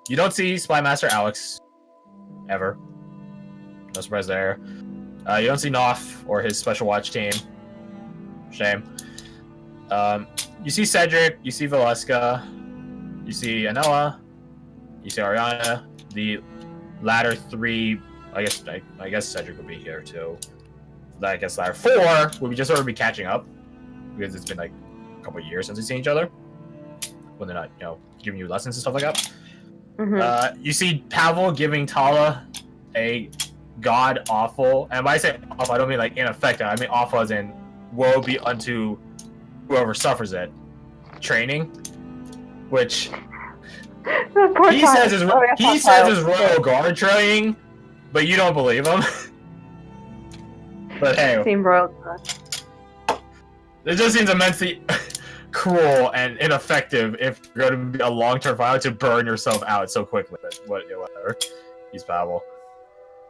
You don't see Spy Master Alex ever. No surprise there. You don't see Knopf or his special watch team. Shame. You see Cedric, you see Valeska, you see Anella, you see Ariana. The latter three, I guess Cedric would be here too. I guess latter four would be just sort of be catching up because it's been like a couple of years since we've seen each other. When they're not, giving you lessons and stuff like that. Mm-hmm. You see Pavel giving Tala a god-awful, and when I say awful, I don't mean like ineffective, I mean awful as in woe be unto whoever suffers it training, which he says is Royal Guard training, but you don't believe him. But hey, Team Royal Guard. It just seems immensely cruel and ineffective if you're going to be a long-term fighter to burn yourself out so quickly. But whatever. He's Pavel.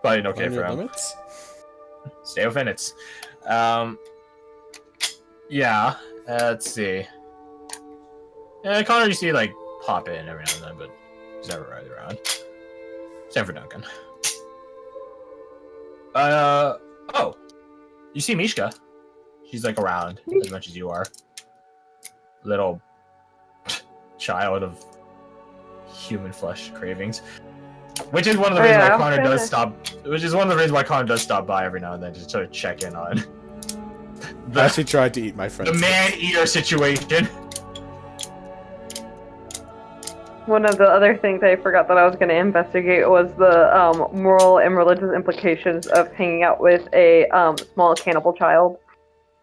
Probably okay for him. Limits? Stay within it. Yeah. Let's see. Yeah, Connor, you see like pop in every now and then, but he's never right around. Same for Duncan. Oh, you see Mishka? She's like around as much as you are. Little child of human flesh cravings, which is one of the reasons why Connor does stop. Which is one of the reasons why Connor does stop by every now and then to sort of check in on. I actually tried to eat my friends. The man-eater situation. One of the other things I forgot that I was going to investigate was the moral and religious implications of hanging out with a small cannibal child.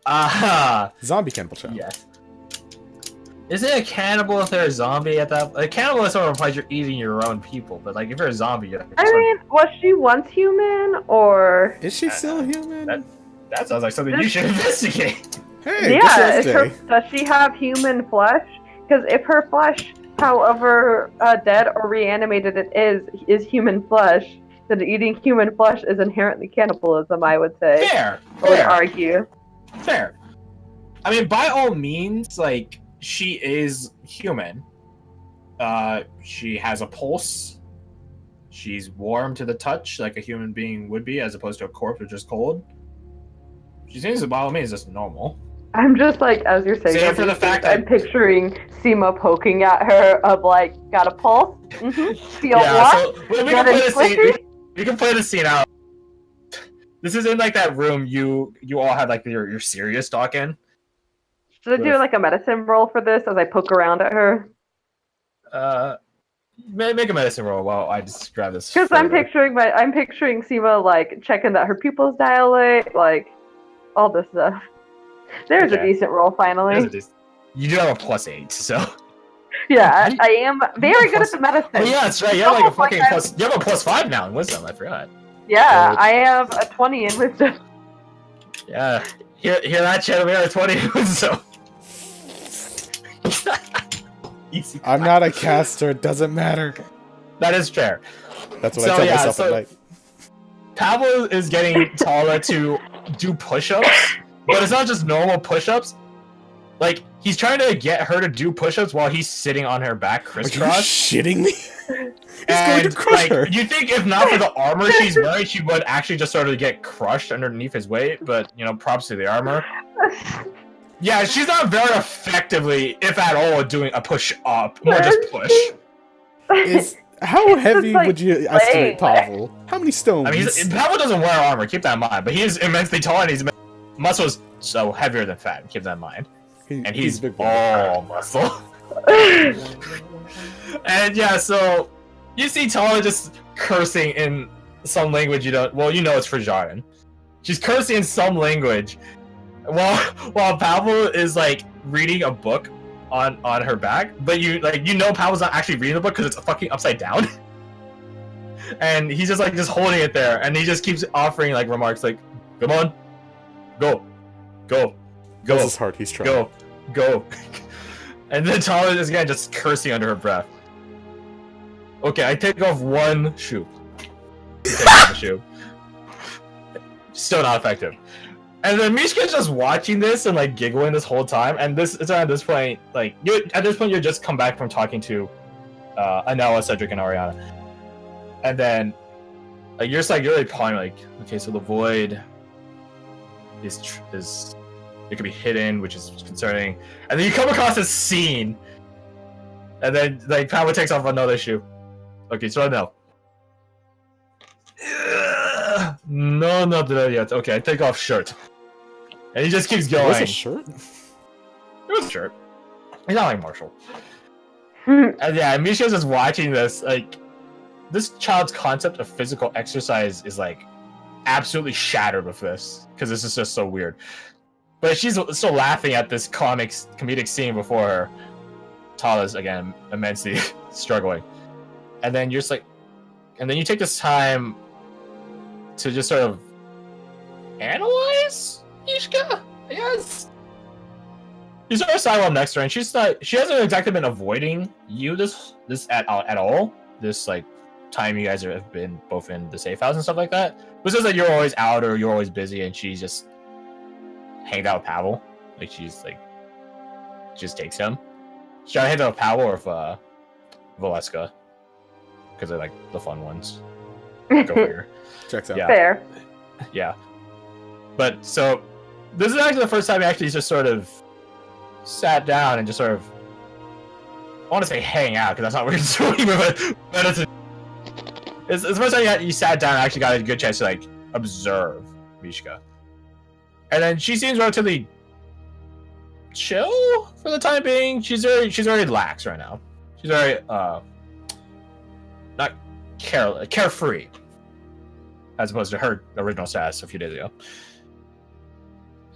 Aha! Zombie cannibal child. Yes. Is it a cannibal if they're a zombie at that? A cannibal is sort of implies you're eating your own people, but like if you're a zombie, you're was she once human or is she still human? That sounds like something you should investigate. Hey, yeah, does she have human flesh? Because if her flesh, however dead or reanimated it is human flesh, then eating human flesh is inherently cannibalism, I would say. Fair. I would argue. Fair. I mean, by all means, like, she is human. She has a pulse. She's warm to the touch, like a human being would be, as opposed to a corpse which is cold. She seems, by all means, just normal. I'm just like, as you're saying, save for the fact I'm picturing Sima poking at her of like, got a pulse? Feel what? So, we can play the scene out. This is in like that room you all had like your serious talk in. Should I do like a medicine roll for this as I poke around at her? Make a medicine roll while I just grab this. Because I'm picturing Sima like checking that her pupils dilate, like all this stuff. There's a decent roll finally. You do have a +8, so. Yeah, I am very good at the medicine. Oh yeah, that's right. You have like a fucking plus. You have a +5 now in wisdom. I forgot. Yeah, I have a 20 in wisdom. Yeah, hear that, Chad? We have a 20 in wisdom. Easy. I'm not a caster. It doesn't matter. That is fair. That's what I tell myself at night. Pavel is getting Tala to do push-ups, but it's not just normal push-ups. Like, he's trying to get her to do push-ups while he's sitting on her back crisscross. Are you shitting me? He's going to crush her. You think if not for the armor she's wearing, she would actually just sort of get crushed underneath his weight, but, props to the armor. Yeah, she's not very effectively, if at all, doing a push-up. More just push. How heavy would you estimate Pavel? How many stones? I mean, Pavel doesn't wear armor, keep that in mind, but he is immensely tall and his muscles so heavier than fat, keep that in mind. And he's all muscle. And yeah, so you see Tala just cursing in some language you don't. Well, it's Frisian. She's cursing in some language, while Pavel is like reading a book on her back. But Pavel's not actually reading the book because it's fucking upside down. And he's just holding it there, and he just keeps offering like remarks like, "Come on, go." Bless his heart, he's trying. Go. And then Tala is again just cursing under her breath. Okay, I take off one shoe. Take off the shoe. Still not effective. And then Mishka's just watching this and giggling this whole time. And it's at this point, you just come back from talking to Anella, Cedric, and Ariana. And then like you're just like really pondering like, okay, so the void is it could be hidden, which is concerning. And then you come across this scene, and then like Pablo takes off another shoe. Okay, so no. No, not there yet. Okay, I take off shirt. And he just keeps going. Was a shirt? It was a shirt. He's not like Marshall. And yeah, Misha's just watching this. Like, this child's concept of physical exercise is like absolutely shattered with this because this is just so weird. But she's still laughing at this comedic scene before her. Tala's again immensely struggling, and then you're just like, and then you take this time to just sort of analyze Ishka. Yes. You sort of sidewalk next to her, and she hasn't exactly been avoiding you this at all. This like time you guys have been both in the safe house and stuff like that. But it's just like you're always out or you're always busy, and she's just hanging out with Pavel. Like she's like just takes him. Should I hang out with Pavel or with Valeska? Because they're like the fun ones. Go figure. Checks out. Yeah. Fair. Yeah. But so this is actually the first time he actually just sort of sat down and just sort of, I want to say hang out because that's not what you're doing, but it's the first time you sat down and actually got a good chance to like observe Mishka. And then she seems relatively chill for the time being. She's very lax right now. She's very not carefree, as opposed to her original status a few days ago.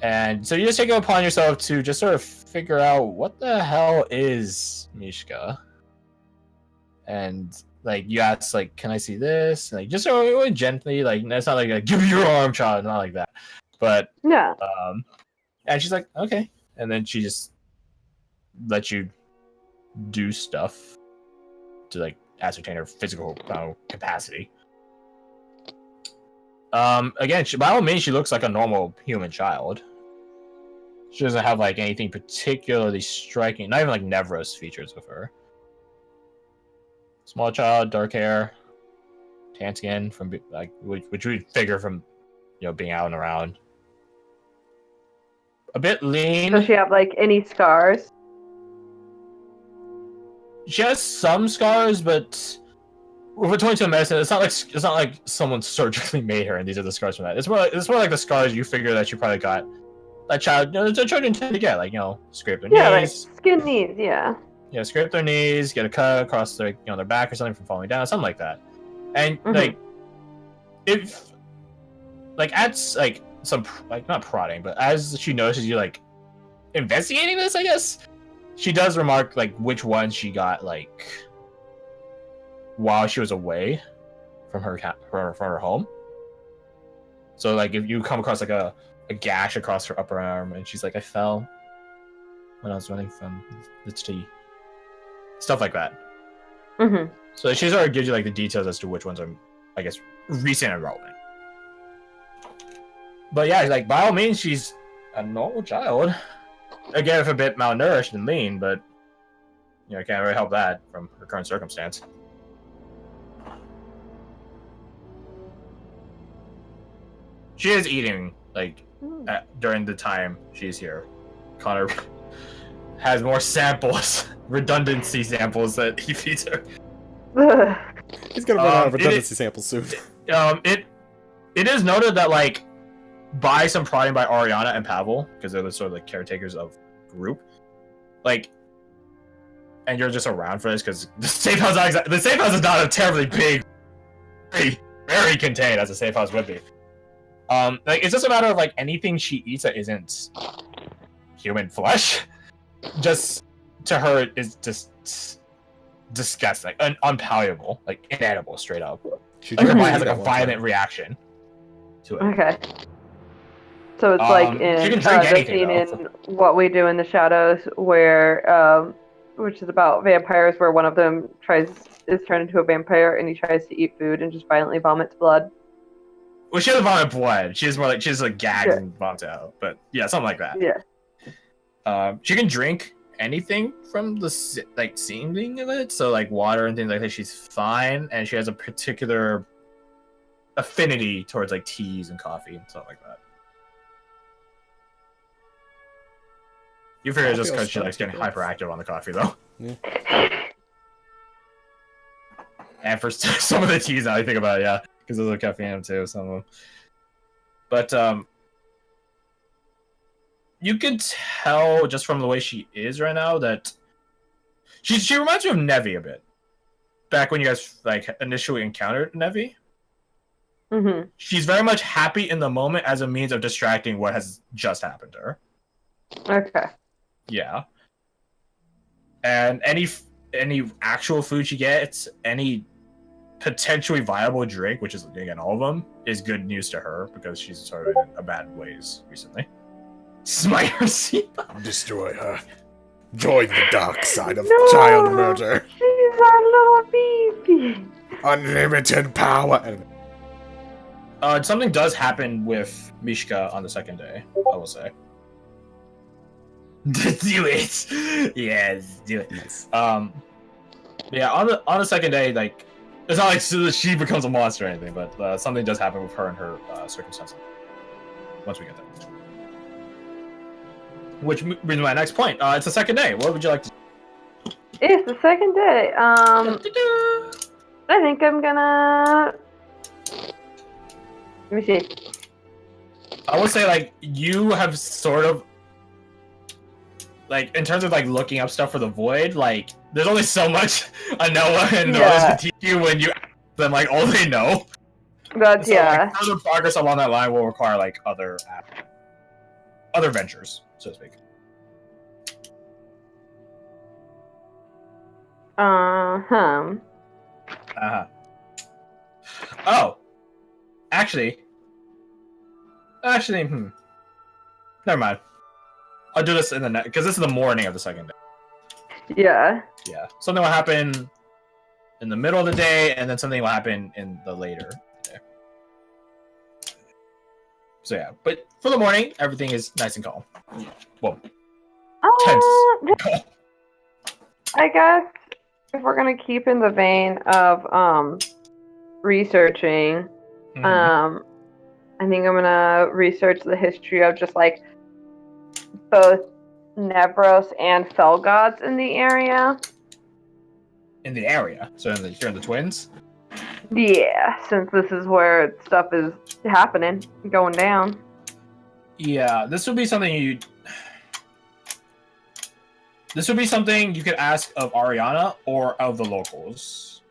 And so you just take it upon yourself to just sort of figure out what the hell is Mishka. And like you ask, like, can I see this? And, like just sort of gently, like it's not like a, give me your arm, child, not like that. But yeah. And she's like, okay. And then she just lets you do stuff to like ascertain her physical capacity. Again, by all means, she looks like a normal human child. She doesn't have like anything particularly striking, not even like Nevra's features with her. Small child, dark hair, tan skin, from like which we'd figure from being out and around. A bit lean. Does she have like any scars? She has some scars, but with a 22 medicine, it's not like someone surgically made her, and these are the scars from that. It's more like the scars you figure that you probably got. That child, the children tend to get, like scrape their knees. Yeah, like skin knees. Yeah. Yeah, scrape their knees, get a cut across their their back or something from falling down, something like that. And like, if like at like some like not prodding, but as she notices you like investigating this, I guess she does remark like which ones she got like while she was away from her home. So like if you come across like a gash across her upper arm, and she's like, I fell when I was running from the tea. Stuff like that. So she sort of gives you like the details as to which ones are, I guess, recent and relevant. But yeah, like by all means, she's a normal child. Again, if a bit malnourished and lean, but can't really help that from her current circumstance. She is eating like during the time she's here. Connor has more samples, redundancy samples that he feeds her. He's gonna run out of redundancy samples soon. It is noted that like by some prodding by Ariana and Pavel, because they're the sort of like caretakers of group, like, and you're just around for this because the safe house is not a terribly big, very contained as a safe house would be. Like it's just a matter of like anything she eats that isn't human flesh, just to her is just disgusting, like unpalatable, like inedible, straight up. Like her body has like a violent reaction to it. Okay. So it's like in the scene in What We Do in the Shadows, where which is about vampires, where one of them is turned into a vampire and he tries to eat food and just violently vomits blood. Well, she doesn't vomit blood. She just like gags and vomits out. But yeah, something like that. Yeah. She can drink anything from the seeming of it. So like water and things like that, she's fine, and she has a particular affinity towards like teas and coffee and stuff like that. You figure it's just because she likes getting hyperactive on the coffee, though. Yeah. And for some of the teas, now I think about it, yeah, because there's a caffeine in them too, some of them. But you can tell just from the way she is right now that she reminds you of Nevi a bit. Back when you guys like initially encountered Nevi. Mm-hmm. She's very much happy in the moment as a means of distracting what has just happened to her. Okay. Yeah. And any actual food she gets, any potentially viable drink, which is again all of them, is good news to her because she's sort of in a bad ways recently. Smite her, Simas. Destroy her. Join the dark side of child murder. She's our little baby. Unlimited power. Something does happen with Mishka on the second day, I will say. Do it. Yes, do it. Nice. Yeah, on the second day, like, it's not like she becomes a monster or anything, but something does happen with her and her circumstances. Once we get there. Which brings me to my next point. It's the second day. What would you like to do? It's the second day. I think I'm gonna... Let me see. I would say, like, you have sort of, like, in terms of, like, looking up stuff for the Void, like, there's only so much Anoa and Noah's can teach you when you ask them, like, all they know. That's, so, yeah. like, further progress along that line will require, like, other ventures, so to speak. Oh. Actually, never mind. I'll do this in the because this is the morning of the second day. Yeah. Yeah. Something will happen in the middle of the day, and then something will happen in the later day. So yeah, but for the morning, everything is nice and calm. Well, tense. I guess if we're gonna keep in the vein of researching, I think I'm gonna research the history of just like both Nevros and Fell Gods in the area. In the area, so you're in the Twins. Yeah, since this is where stuff is happening, going down. Yeah, this would be something you could ask of Ariana or of the locals.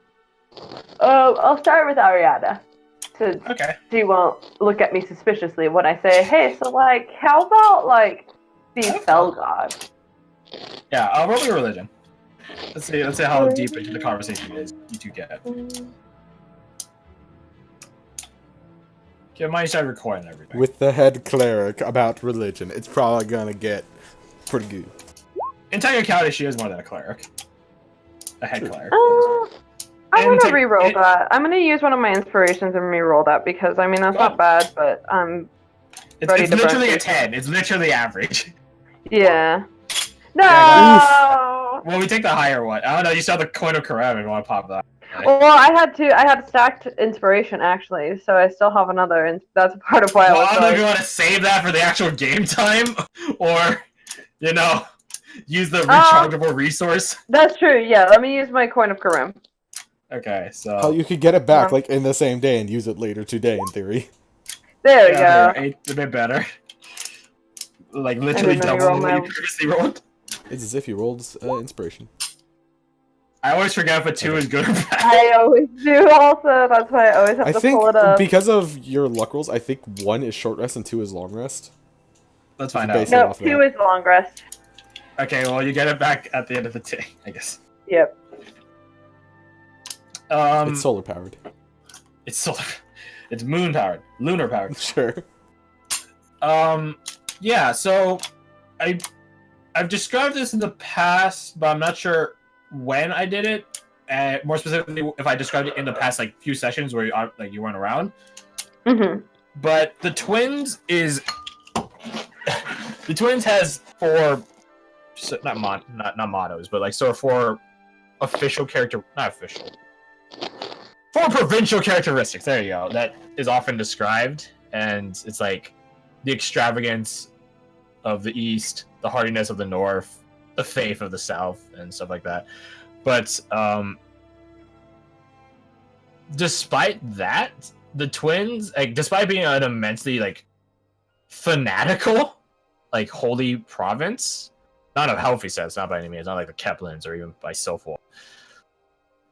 I'll start with Ariana. So Okay. she won't look at me suspiciously when I say, hey, so like, how about like these Fell Gods? Yeah, I'll roll your religion. Let's see how deep into the conversation is you two get. Keep in mind you started recording everything. With the head cleric about religion, it's probably gonna get pretty good. In technicality, she is more than a cleric. A head cleric. I'm gonna re-roll that. I'm gonna use one of my inspirations and re-roll that because I mean that's not bad, but I'm it's literally a 10. It's literally average. Yeah. No. Yeah, well, we take the higher one. I don't know. You saw the coin of Karev and want to pop that. Right? Well, I had stacked inspiration actually, so I still have another, and that's part of why I was. I don't know if you want to save that for the actual game time, or use the rechargeable resource. That's true. Yeah, let me use my coin of Karim. Okay, so... Oh, you could get it back, like, in the same day and use it later today, in theory. There we go. It's a bit better. Like, literally double what you previously rolled. It's as if you rolled inspiration. I always forget if a 2 is good or bad. I always do also. That's why I always have to pull it up. Because of your luck rolls, I think 1 is short rest and 2 is long rest. Let's find out. No, 2 is long rest. Okay, well, you get it back at the end of the day, I guess. Yep. It's solar powered. It's solar. It's moon powered. Lunar powered. Sure. Yeah, so I've described this in the past, but I'm not sure when I did it. More specifically, if I described it in the past, like, few sessions where you weren't around. Mm-hmm. But the Twins has 4 not mottos, but like sort of for official character, not official, for provincial characteristics. There you go. That is often described, and it's like the extravagance of the East, the hardiness of the North, the faith of the South, and stuff like that. But despite that, the twins, like, despite being an immensely like fanatical, like holy province, not a healthy sense, not by any means, not like the Keplins or even by Silphor.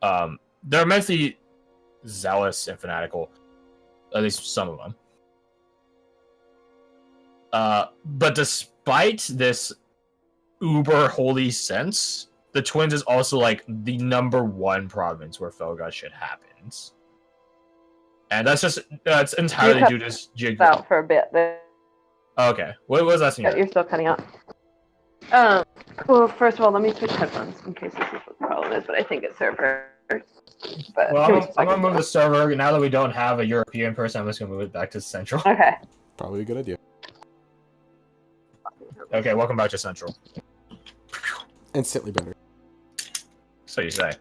They're immensely zealous and fanatical, at least some of them. But despite this uber holy sense, the twins is also like the #1 province where Felgod shit happens. And that's entirely due to geography. Out for a bit there. Okay, what was that? You're still cutting out. Well, first of all, let me switch headphones in case this is what the problem is, but I think it's server. But well, I'm gonna move the server now that we don't have a European person. I'm just gonna move it back to Central. Okay. Probably a good idea. Okay, welcome back to Central. Instantly better. So you say.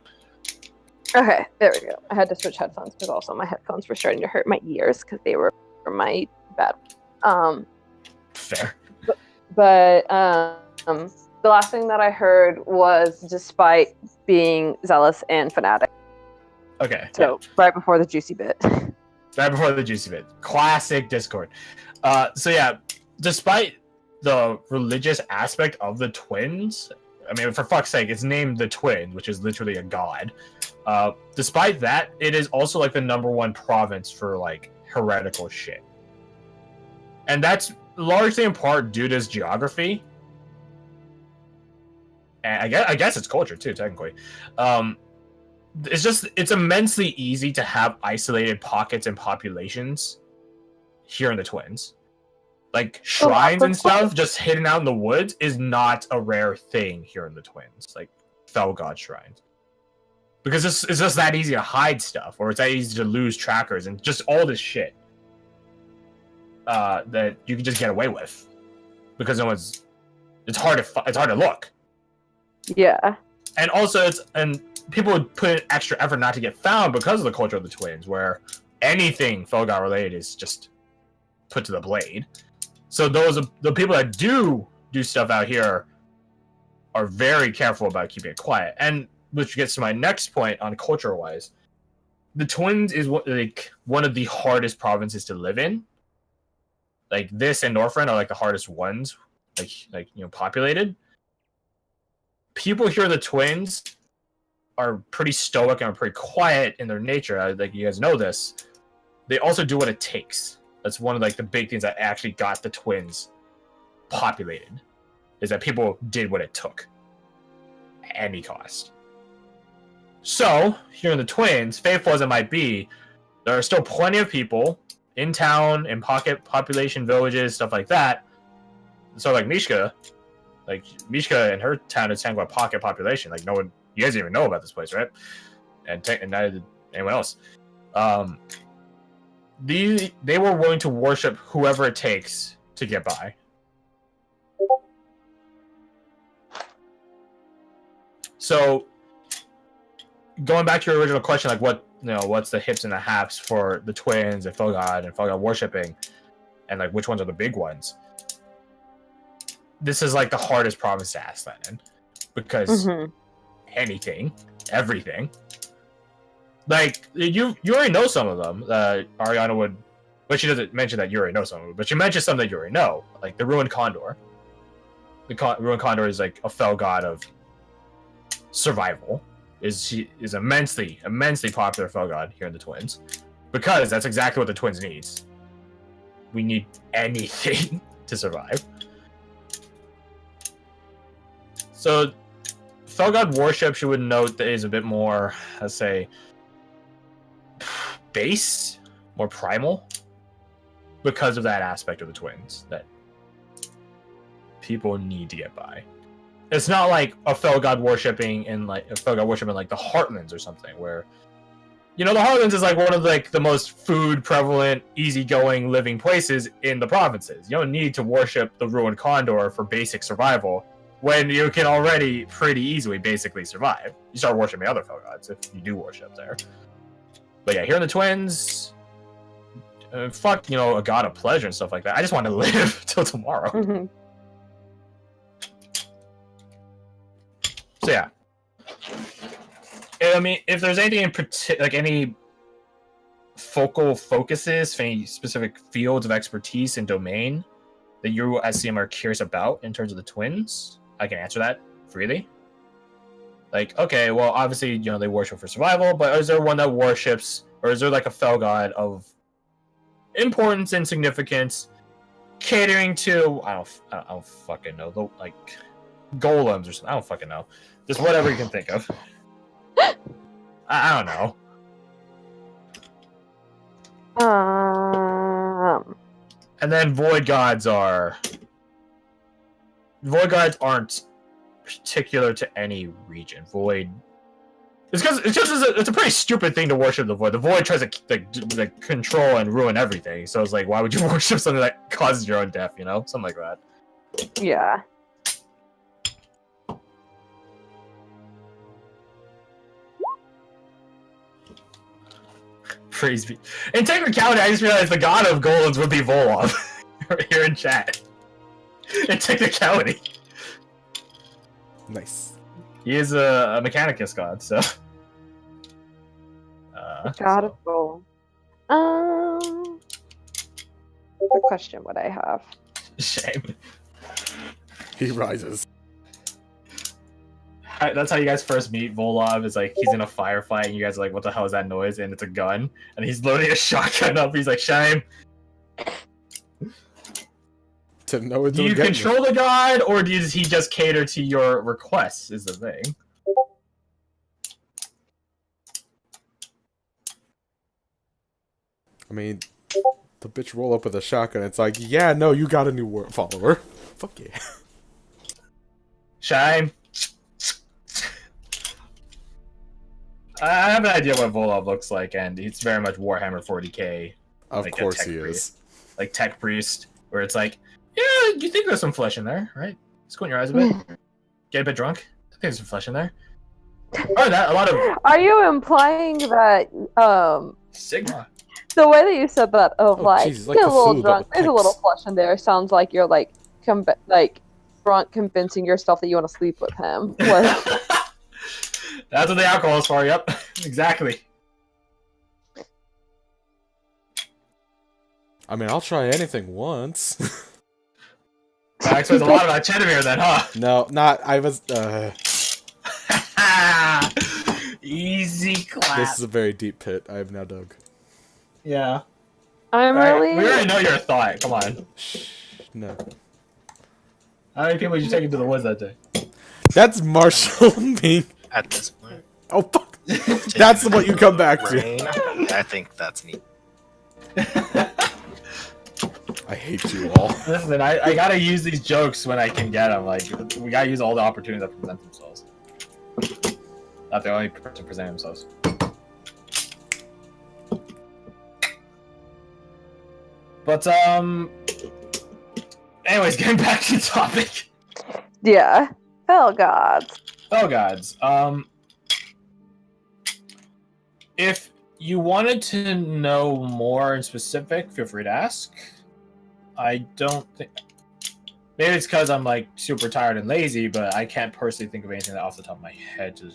Okay, there we go. I had to switch headphones because also my headphones were starting to hurt my ears because they were my bad. Fair. But the last thing that I heard was despite being zealous and fanatic. Okay. So right before the juicy bit. Right before the juicy bit. Classic Discord. So yeah, despite the religious aspect of the twins, I mean, for fuck's sake, it's named the Twins, which is literally a god. Despite that, it is also like the #1 province for like heretical shit. And that's largely in part due to its geography. And I guess it's culture too, technically. It's immensely easy to have isolated pockets and populations here in the Twins. Like shrines and stuff just hidden out in the woods is not a rare thing here in the Twins. Like Felgod shrines. Because it's just that easy to hide stuff, or it's that easy to lose trackers and just all this shit that you can just get away with. Because it's hard to look. Yeah. And also people would put in extra effort not to get found because of the culture of the Twins, where anything Felgod related is just put to the blade. So the people that do stuff out here are very careful about keeping it quiet. And which gets to my next point on culture-wise. The Twins is one of the hardest provinces to live in. Like this and Northrend are like the hardest ones, like populated. People here in the Twins are pretty stoic and are pretty quiet in their nature. Like you guys know this. They also do what it takes. That's one of like the big things that actually got the Twins populated, is that people did what it took at any cost. So here in the Twins, faithful as it might be, there are still plenty of people in town, in pocket population villages, stuff like that. So like Mishka and her town is Tangwa pocket population. Like no one, you guys even know about this place, right? And neither did anyone else. They were willing to worship whoever it takes to get by. So, going back to your original question, like what's the hips and the haps for the Twins and Felgod worshiping, and like which ones are the big ones? This is like the hardest province to ask that in, because everything. Like you already know some of them. Ariana would, but she doesn't mention that you already know some of them. But she mentions some that you already know, like the Ruined Condor. The Ruined Condor is like a Felgod of survival. Is immensely popular Felgod here in the Twins, because that's exactly what the Twins needs. We need anything to survive. So, Felgod worship, she would note, that is a bit more, let's say, base, more primal, because of that aspect of the Twins that people need to get by. It's not like a Felgod worshipping in like the Heartlands or something, where the Heartlands is like one of like the most food prevalent, easygoing living places in the provinces. You don't need to worship the Ruined Condor for basic survival. when you can already pretty easily basically survive. You start worshiping other fell gods if you do worship there. But yeah, here in the Twins, fuck, you know, a god of pleasure and stuff like that. I just want to live till tomorrow. Mhm. So yeah. I mean, if there's anything in particular, like any focal focuses for any specific fields of expertise and domain that you as CM are curious about in terms of the Twins, I can answer that freely. Like, okay, well, obviously, you know, they worship for survival, but is there one that worships, or is there like a fell god of importance and significance, catering to I don't fucking know, like golems or something? I don't fucking know. Just whatever you can think of. I don't know. And then void gods aren't particular to any region. Void. It's a pretty stupid thing to worship the void. The void tries to like control and ruin everything. So it's like, why would you worship something that causes your own death? You know, something like that. Yeah. Praise be. In technicality, I just realized the god of golems would be Volov here in chat. In technicality. Nice. He is a Mechanicus god, so. God of gold. What question would I have? Shame. He rises. That's how you guys first meet Volov. Is like he's in a firefight, and you guys are like, "What the hell is that noise?" And it's a gun, and he's loading a shotgun up. He's like, "Shame." To know Do you control the god, or does he just cater to your requests? Is the thing. I mean, the bitch roll up with a shotgun. It's like, yeah, no, you got a new follower. Fuck yeah. Shame. I have an idea what Volov looks like, and it's very much Warhammer 40k. Of like course he priest. is. Like tech priest, where it's like, yeah, you think there's some flesh in there, right? Squint your eyes a bit. Get a bit drunk. I think there's some flesh in there. Oh, that a lot of. Are you implying that Sigma. the way that you said that of Oh, like Jesus, like get a little Cthulhu, drunk, but there's a with little pics. flesh in there, sounds like you're like drunk convincing yourself that you want to sleep with him. Like, That's what the alcohol is for. Yep, exactly. I mean, I'll try anything once. That explains a lot about Cheddar then, huh? No, not. I was. Easy clap. This is a very deep pit. I have now dug. Yeah. I'm Alright, really. we already know your thought. Come on. Shh. No. How many people did you take into the woods that day? That's Marshall being. At this point, Oh fuck. That's what you come back to. rain, I think that's neat. I hate you all. Listen, I gotta use these jokes when I can get them. Like, we gotta use all the opportunities that present themselves. Not the only person presenting themselves. But, anyways, getting back to the topic. Yeah. Hell gods. Oh, gods. If you wanted to know more in specific, feel free to ask. I don't think... Maybe it's because I'm, like, super tired and lazy, but I can't personally think of anything off the top of my head to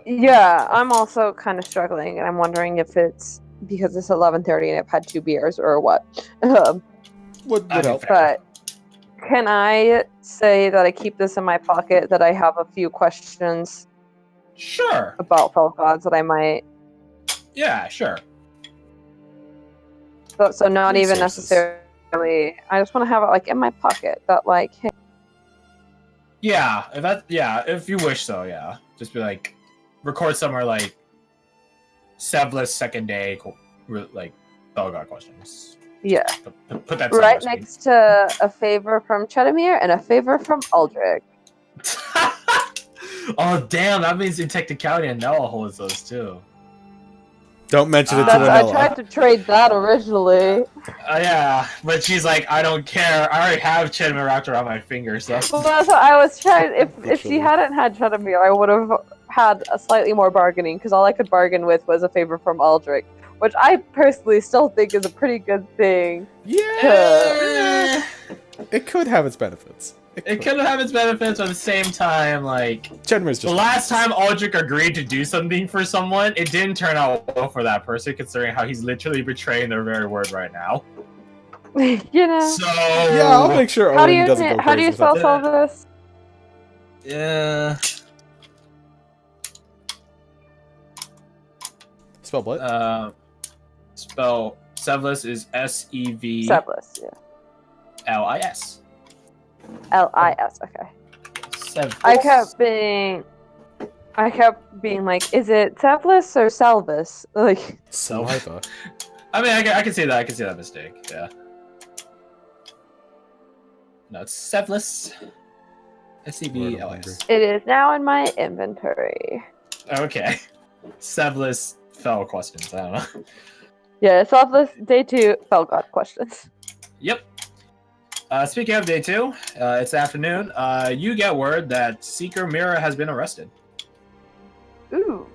Yeah, I'm also kind of struggling, and I'm wondering if it's because it's 11:30 and I've had 2 beers or what. What I help? think- But can I say that I keep this in my pocket, that I have a few questions Sure. about fell gods that I might... Yeah, sure. So not even Resources. necessarily... I just want to have it, like, in my pocket, that, like, hey, Yeah, if you wish so, yeah. Just be like, record somewhere like Sevla's second day, like, Belgard questions. yeah. Put that Right somewhere, next to a favor from Chetamir and a favor from Aldrich. Oh, damn, that means in technicality, and Nella holds those too. Don't mention it to That's, I Vanilla. tried to trade that originally. Yeah, but she's like, I don't care. I already have Chenmue wrapped around my finger, so. Well, that's what I was trying. If she Literally. hadn't had Chetamir, I would have had a slightly more bargaining because all I could bargain with was a favor from Aldrich, which I personally still think is a pretty good thing. Eh, It could have its benefits. It could have its benefits, but at the same time, like, Chenmue's the just last time Aldrich agreed to do something for someone, it didn't turn out well for that person, considering how he's literally betraying their very word right now. You know. So Yeah, I'll make sure How do Owen you doesn't go crazy. how do you spell without- all this? Yeah. Spell what? Spell Sevlis is Sevlis. Seblis, yeah. Lis. Okay. Sevlis. I kept being like, is it Seblis or Selvis? Like, Saliva. I mean, I can see that. I can see that mistake. Yeah. No, it's Sevlis. Sevlis. it is now in my inventory. Okay. Sevlis fell questions. I don't know. Yeah, Selfless Day 2 Fell God questions. Yep. Speaking of day 2, it's afternoon. You get word that Seeker Mira has been arrested. Ooh.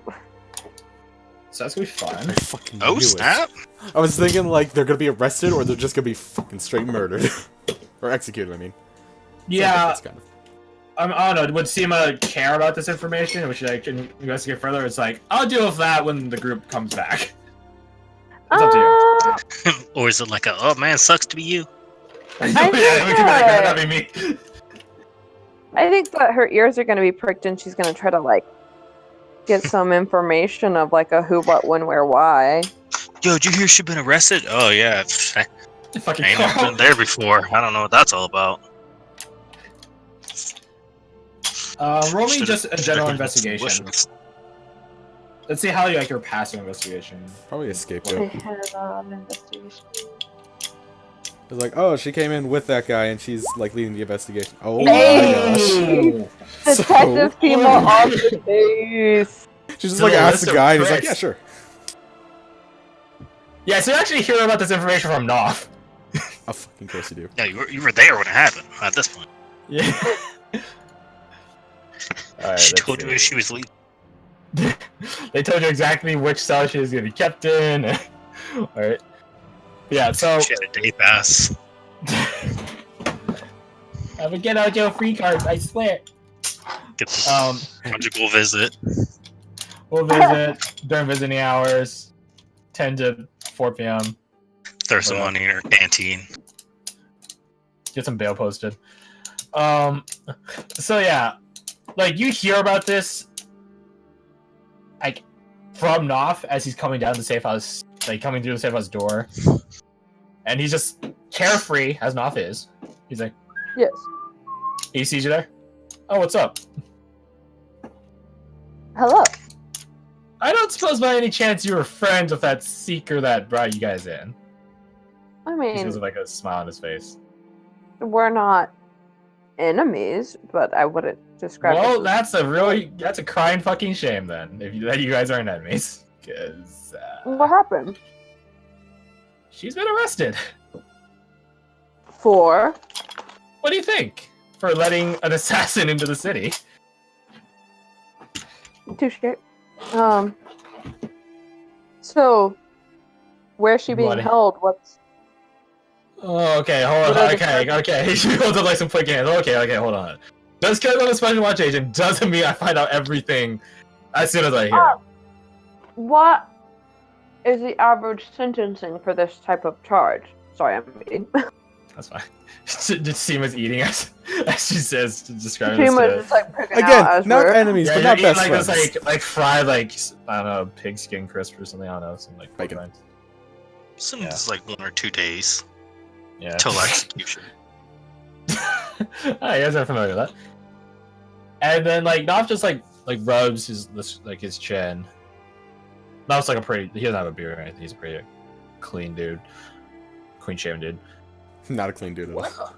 So that's gonna be fun. I fucking Oh knew it. snap! I was thinking like they're gonna be arrested or they're just gonna be fucking straight murdered. Or executed, I mean. Yeah. It's kind of... I don't know. Would Sima care about this information? Would she like investigate further? It's like, I'll deal with that when the group comes back. It's up to you. Or is it like a, oh man, sucks to be you? Yeah, we can be like, that'd be me. I think that her ears are going to be pricked and she's going to try to, like, get some information of, like, a who, what, when, where, why. Yo, did you hear she's been arrested? Oh yeah, I Fucking ain't never been there before. I don't know what that's all about. Roll me Should've- just a should've general given some investigation. wishes. Let's see how you like your passive investigation. Probably a scapegoat. I had investigation. It's like, oh, she came in with that guy and she's like leading the investigation. Oh Hey! my gosh. Detective Kimo on the case. She just So like asked the Mr. guy and he's like, Chris. yeah, sure. Yeah, so you actually hear about this information from Knopf. Oh, fucking course you do. Yeah, you were there when it happened. At this point, Yeah. Alright, she let's told you see. she was leaving. They told you exactly which cell she was gonna be kept in. Alright. Yeah, so She had a day pass. I would get out jail free cards, I swear. Get the conjugal visit. We'll visit during visiting hours, 10 to 4 p.m. Throw some money in her canteen. Get some bail posted. So yeah, like you hear about this, like from Knopf as he's coming down the safe house, like coming through the safe house door, and he's just carefree as Knopf is. He's like, Yes. he sees you there. Oh, what's up? Hello. I don't suppose by any chance you were friends with that seeker that brought you guys in. I He mean, says with like a smile on his face. we're not enemies, but I wouldn't describe Well, us that's a crying fucking shame then, that you guys aren't enemies. Because as... What happened? she's been arrested. For? What do you think? For letting an assassin into the city? Touche. So, where's she being What? held? What's... Oh, okay, hold What on. are the Okay. She holds up like some quick hands. Okay, hold on. Just because I'm a special watch agent doesn't mean I find out everything as soon as I hear it. What is the average sentencing for this type of charge? Sorry, I'm eating. That's fine. Just Sima's eating as she says to describe She this. was To, just like picking out Again, as not we're... enemies, yeah, but you're not eating best like friends. this like fried I don't know pigskin crisp or something. I don't know some like Bacon. friends. Assuming Yeah. it's like 1 or 2 days Yeah. till execution. Oh, you guys are familiar with that. And then like Knopf just like rubs his chin. Knopf's like he doesn't have a beard or anything. He's a pretty clean dude, clean shaven dude. Not a clean dude at all.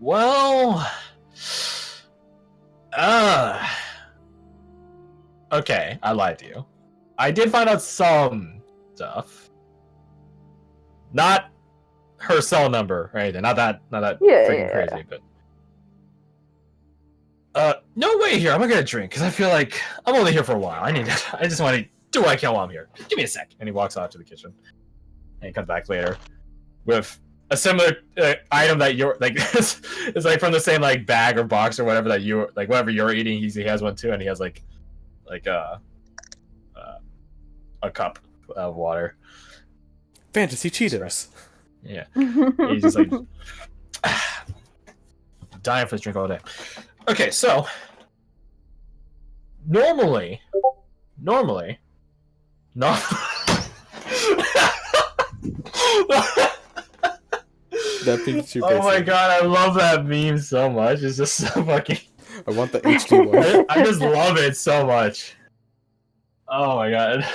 Well, okay, I lied to you. I did find out some stuff. Not her cell number or anything. Not that freaking crazy, but no way here. I'm not gonna drink because I feel like I'm only here for a while. I just want to do what I can while I'm here. Give me a sec. And he walks off to the kitchen. And he comes back later with a similar item that you're like it's like from the same like bag or box or whatever that you like whatever you're eating. He has one too, and he has like a cup of water. Fantasy Cheetos. Yeah, he's just like dying for this drink all day. Okay, so normally, no. That Pikachu. Oh my god, I love that meme so much. It's just so fucking. I want the HD one. I just love it so much. Oh my god,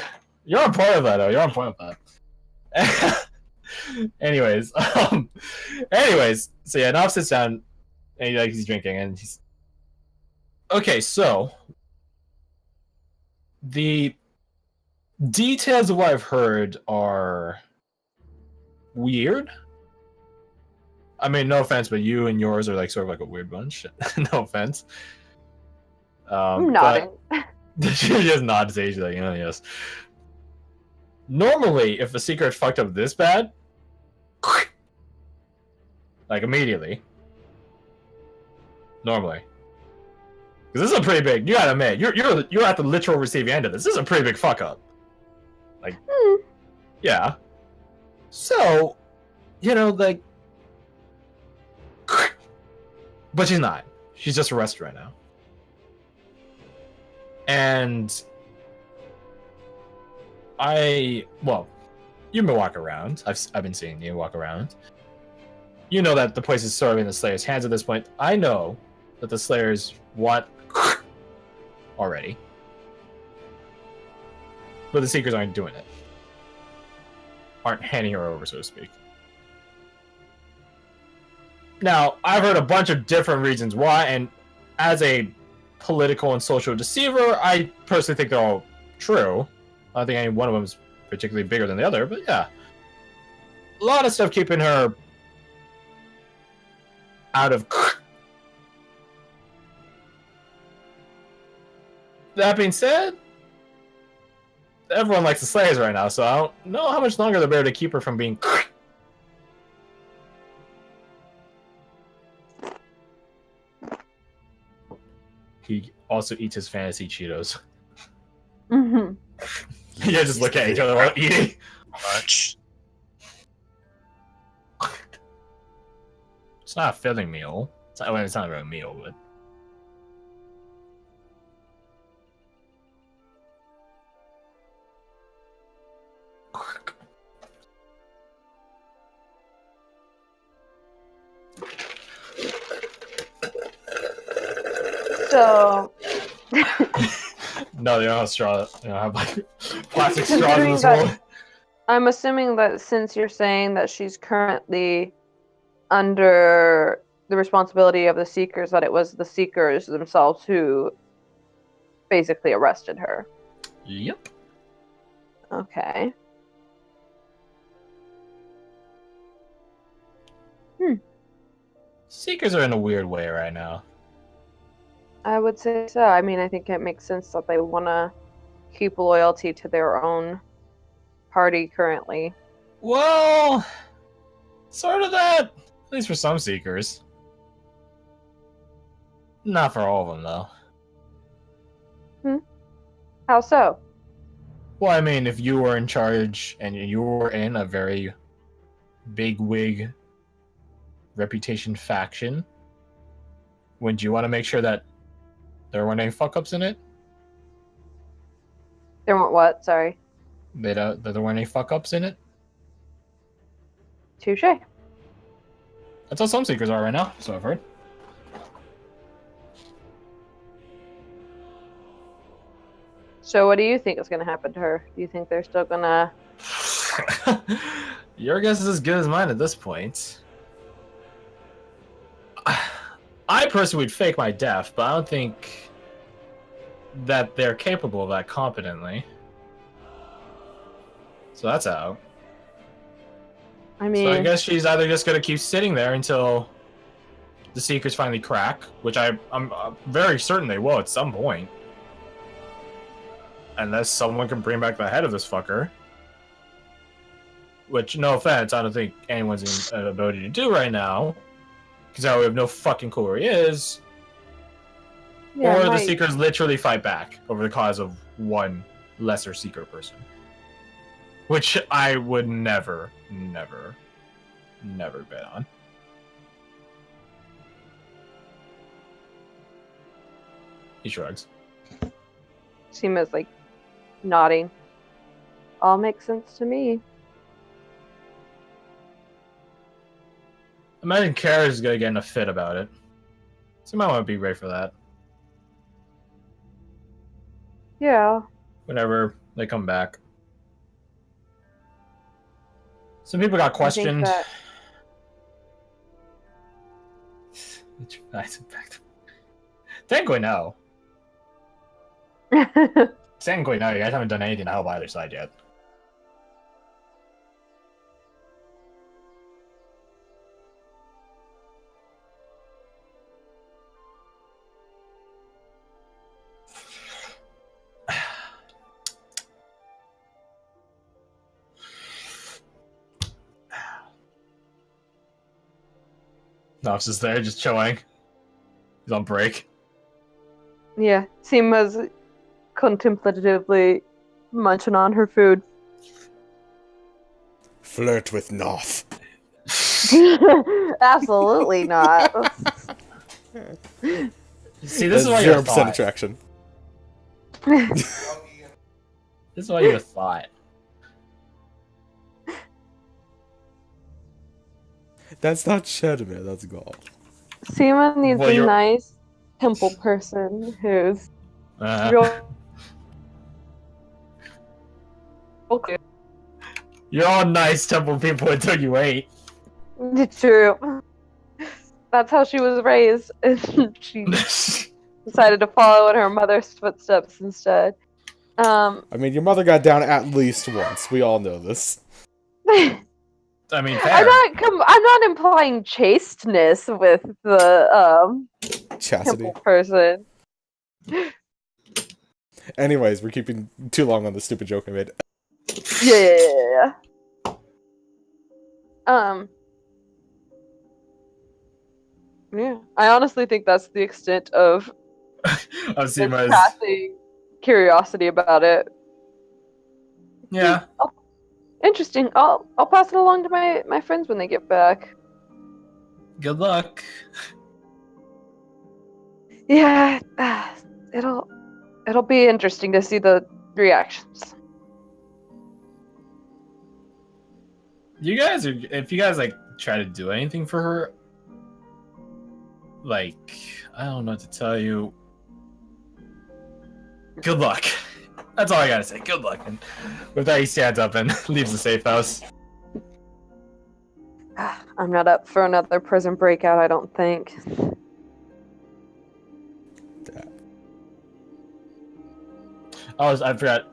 you're on point with that though. You're on point with that. anyways, so yeah, Nov sits down and he's drinking and he's okay. So the details of what I've heard are weird. I mean, no offense, but you and yours are like sort of like a weird bunch. No offense. I'm nodding. She just nods to like, yes. Normally, if a secret fucked up this bad, like immediately. Normally, because this is a pretty big. You gotta admit, you're at the literal receiving end of this. This is a pretty big fuck up. Like, yeah. So, like. But she's not. She's just arrested right now. And you've been walking around. I've been seeing you walk around. You know that the place is sort of in the Slayer's hands at this point. I know that the Slayers want already. But the Seekers aren't doing it. Aren't handing her over, so to speak. Now, I've heard a bunch of different reasons why, and as a political and social deceiver, I personally think they're all true. I don't think any one of them is particularly bigger than the other, but yeah. A lot of stuff keeping her out of... That being said, everyone likes the Slayers right now, so I don't know how much longer they'll be able to keep her from being... He also eats his fantasy Cheetos. Mm-hmm. Yeah, just look at each other while eating. Much. It's not a filling meal. It's not really a meal, but... So... No, they don't have straw. They don't have like plastic straws in this world. I'm assuming that since you're saying that she's currently under the responsibility of the Seekers, that it was the Seekers themselves who basically arrested her. Yep. Okay. Seekers are in a weird way right now. I would say so. I mean, I think it makes sense that they want to keep loyalty to their own party currently. Well, sort of that. At least for some Seekers. Not for all of them, though. How so? Well, I mean, if you were in charge and you were in a very big wig reputation faction, wouldn't you want to make sure that there weren't any fuck-ups in it? There weren't what? Sorry. That there weren't any fuck-ups in it? Touche. That's how some Seekers are right now, so I've heard. So what do you think is going to happen to her? Do you think they're still going to... Your guess is as good as mine at this point. I personally would fake my death, but I don't think that they're capable of that competently. So that's out. I mean, So I guess she's either just gonna keep sitting there until the Seekers finally crack, which I'm very certain they will at some point. Unless someone can bring back the head of this fucker. Which, no offense, I don't think anyone's in an ability to do right now. Because now we have no fucking clue where he is. yeah, Or the Seekers literally fight back over the cause of one lesser Seeker person. Which I would never bet on. He shrugs. Sima's like nodding. All makes sense to me. Imagine Kara's gonna get in a fit about it. So you might want to be ready for that. Yeah. Whenever they come back. Some people got questioned. Technically, no. Technically, no. You guys haven't done anything to help either side yet. Nox is there, just chilling. He's on break. Yeah, Sima's contemplatively munching on her food. Flirt with Noth. Absolutely not. See, this is why you're 0% attraction. This is why you thought. That's not Shedmere, that's Gaul. Sima needs Well, a you're- nice temple person who's real. Okay. You're all nice temple people until you ate. True. That's how she was raised, and she decided to follow in her mother's footsteps instead. I mean, your mother got down at least once. We all know this. I mean, fair. I'm not implying chasteness with the Chastity. temple person. Anyways, we're keeping too long on the stupid joke I made. Yeah. Yeah. I honestly think that's the extent of I've this seen my. passing curiosity about it. Yeah. Interesting. I'll pass it along to my friends when they get back. Good luck. Yeah, it'll be interesting to see the reactions. You guys are. If you guys like try to do anything for her, like I don't know what to tell you. Good luck. That's all I gotta say. Good luck. And with that, he stands up and leaves the safe house. I'm not up for another prison breakout, I don't think. Oh, I forgot.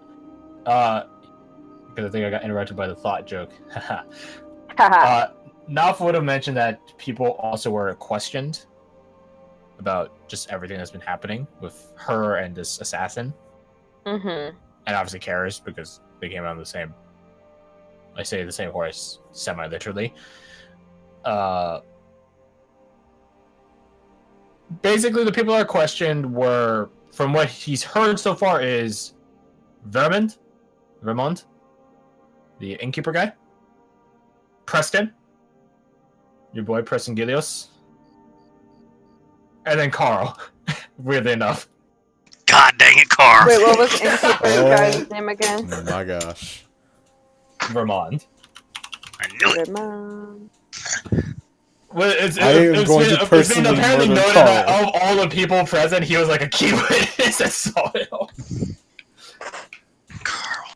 Because I think I got interrupted by the thought joke. Naf would have mentioned that people also were questioned about just everything that's been happening with her and this assassin. Mm-hmm. And obviously Karis, because they came on the same, I say the same horse, semi-literally. Basically, the people that are questioned were, from what he's heard so far, is Vermont, the innkeeper guy, Preston, your boy Preston Gilios, and then Carl, weirdly enough. God dang it, Carl. Wait, what was innkeeper guy's name again? Oh my gosh. Vermont. I knew it. Mom. Well, I am going to personally apparently murder noted Carl. that of all the people present, he was like a key witness that saw it all. Carl.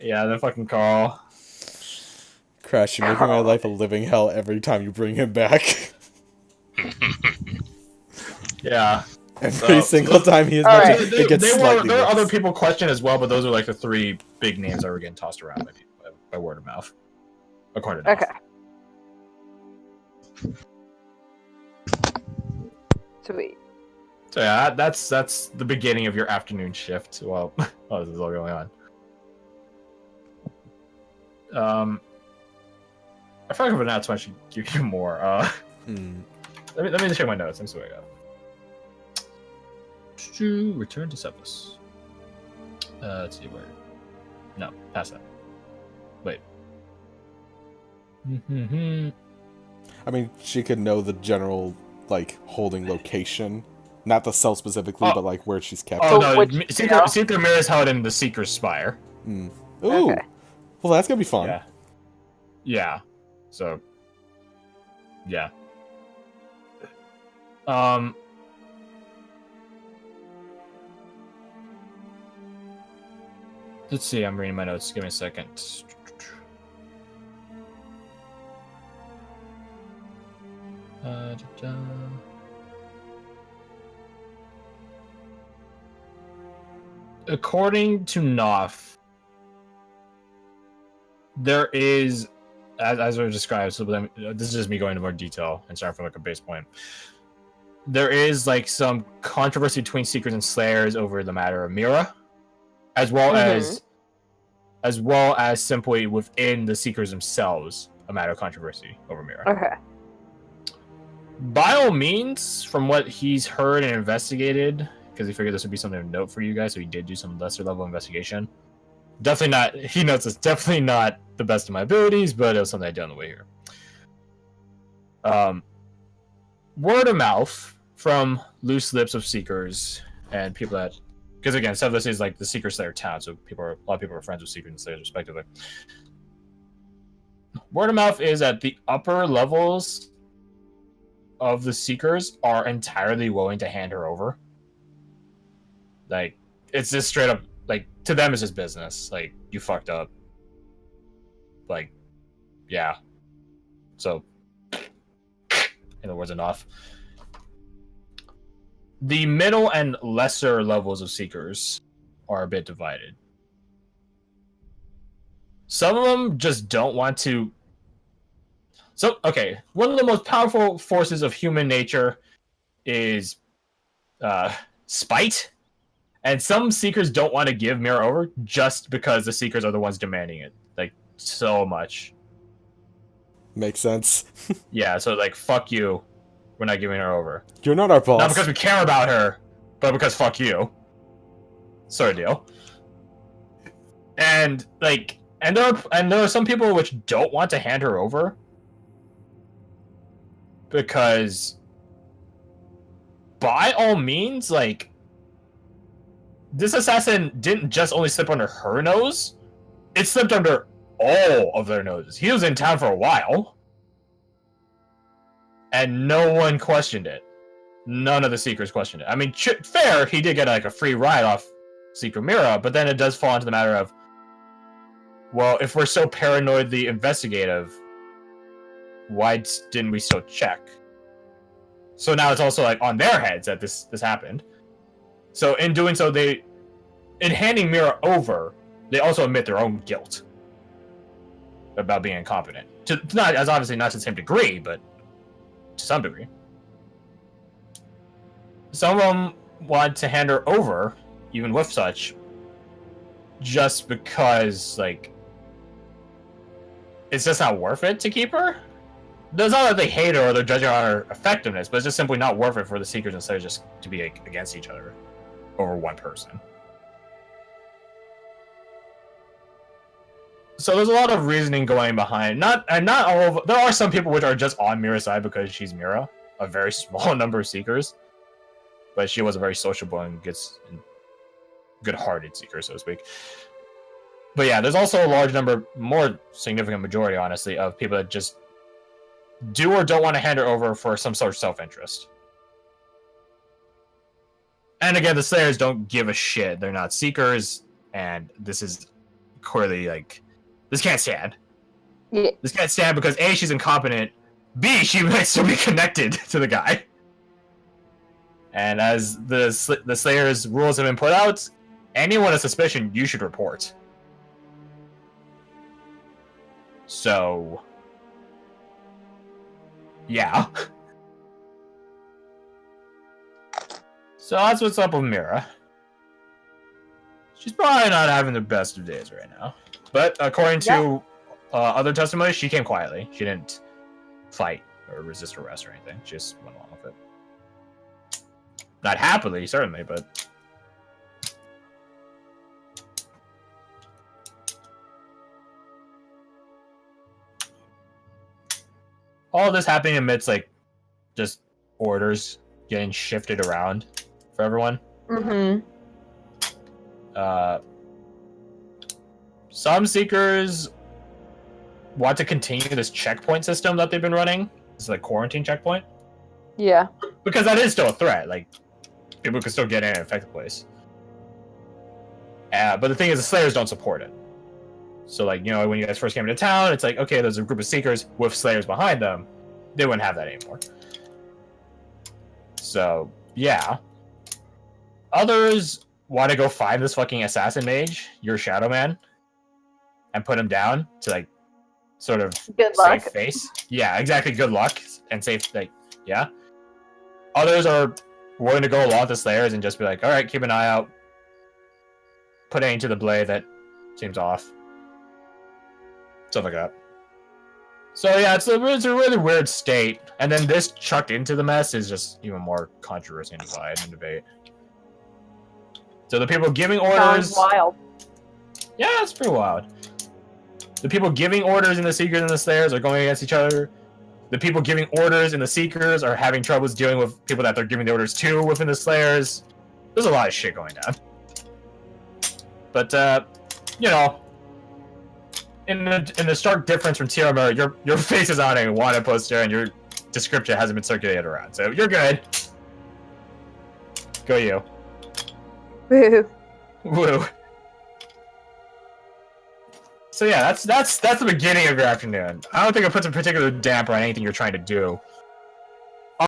Yeah, the fucking Carl. Crash, you're making my life a living hell every time you bring him back. Yeah. Every single time he is Alright. mentioned, it gets slightly There were worse. other people questioned as well, but those are like the three big names that were getting tossed around by people. by word of mouth, according to Okay. Sweet. So yeah, that's the beginning of your afternoon shift. Well, this is all going on. I feel like if an announcement should give you more. Let me just check my notes. Let me see what I got. Return to Simas. Let's see where. No, pass that. Wait. I mean, she could know the general, like, holding location. Not the cell specifically, but, like, where she's kept. Oh, So no. which- Secret Mirror is held in the Seeker's Spire. Ooh. Okay. Well, that's gonna be fun. Yeah. Yeah. So. Yeah. Let's see, I'm reading my notes. Give me a second. According to Knopf, there is, as I described, so this is just me going into more detail and starting from like a base point. There is like some controversy between Seekers and Slayers over the matter of Mira, as well as simply within the Seekers themselves, a matter of controversy over Mira. Okay. By all means, from what he's heard and investigated, because he figured this would be something of note for you guys, so he did do some lesser level investigation. Definitely not. He notes it's definitely not the best of my abilities, but it was something I did on the way here. Word of mouth from loose lips of Seekers and people that, because again, some of this is like the Seeker Slayer town, so a lot of people are friends with Seekers and Slayers respectively. Word of mouth is that the upper levels of the Seekers are entirely willing to hand her over. Like, it's just straight up, like, to them it's just business. Like, you fucked up. Like, yeah. So, in the words of Knopf. The middle and lesser levels of Seekers are a bit divided. Some of them just don't want to. So, okay, one of the most powerful forces of human nature is spite. And some Seekers don't want to give Mira over just because the Seekers are the ones demanding it. Like, so much. Makes sense. Yeah, so, like, fuck you. We're not giving her over. You're not our boss. Not because we care about her, but because fuck you. Sort of deal. And, like, and there are some people which don't want to hand her over. Because, by all means, like, this assassin didn't just only slip under her nose, it slipped under all of their noses. He was in town for a while. And no one questioned it. None of the Seekers questioned it. I mean, fair, he did get like a free ride off Secret Mira, but then it does fall into the matter of, well, if we're so paranoidly investigative, why didn't we still check? So now it's also like on their heads that this happened. So in doing so, in handing Mira over, they also admit their own guilt about being incompetent. Obviously not to the same degree, but to some degree. Some of them want to hand her over, even with such, just because, like, it's just not worth it to keep her. It's not that they hate her or they're judging on her effectiveness, but it's just simply not worth it for the Seekers and Slayers just to be against each other over one person. So there's a lot of reasoning going behind. Not all of. There are some people which are just on Mira's side because she's Mira. A very small number of Seekers, but she was a very sociable and good-hearted Seeker, so to speak. But yeah, there's also a large number, more significant majority, honestly, of people that just do or don't want to hand her over for some sort of self-interest. And again, the Slayers don't give a shit. They're not Seekers, and this is clearly, like, this can't stand. Yeah. This can't stand because A, she's incompetent, B, she might still be connected to the guy. And as the Slayers' rules have been put out, anyone of suspicion, you should report. So, yeah. So that's what's up with Mira. She's probably not having the best of days right now. But according to other testimony, she came quietly. She didn't fight or resist arrest or anything. She just went along with it. Not happily, certainly, but... all of this happening amidst, like, just orders getting shifted around for everyone. Mm-hmm. Some Seekers want to continue this checkpoint system that they've been running. This is like quarantine checkpoint. Yeah. Because that is still a threat. Like, people can still get in and infect the place. But the thing is, the Slayers don't support it. So, like, you know, when you guys first came into town, it's like, okay, there's a group of Seekers with Slayers behind them. They wouldn't have that anymore. So, yeah. Others want to go find this fucking assassin mage, your Shadow Man, and put him down to, like, sort of Good luck. save face. Yeah, exactly. Good luck and save, like, yeah. Others are willing to go along with the Slayers and just be like, all right, keep an eye out. Put anything to the blade that seems off. Stuff like that. So yeah, it's a really weird state. And then this chucked into the mess is just even more controversy and divide and debate. So the people giving orders... Sounds wild. Yeah, it's pretty wild. The people giving orders in the Seekers and the Slayers are going against each other. The people giving orders in the Seekers are having troubles dealing with people that they're giving the orders to within the Slayers. There's a lot of shit going down. But, you know, in the stark difference from TRMR, your face is on a wanted poster and your description hasn't been circulated around. So you're good. Go you. Woo. Woo. So yeah, that's the beginning of your afternoon. I don't think it puts a particular damper on anything you're trying to do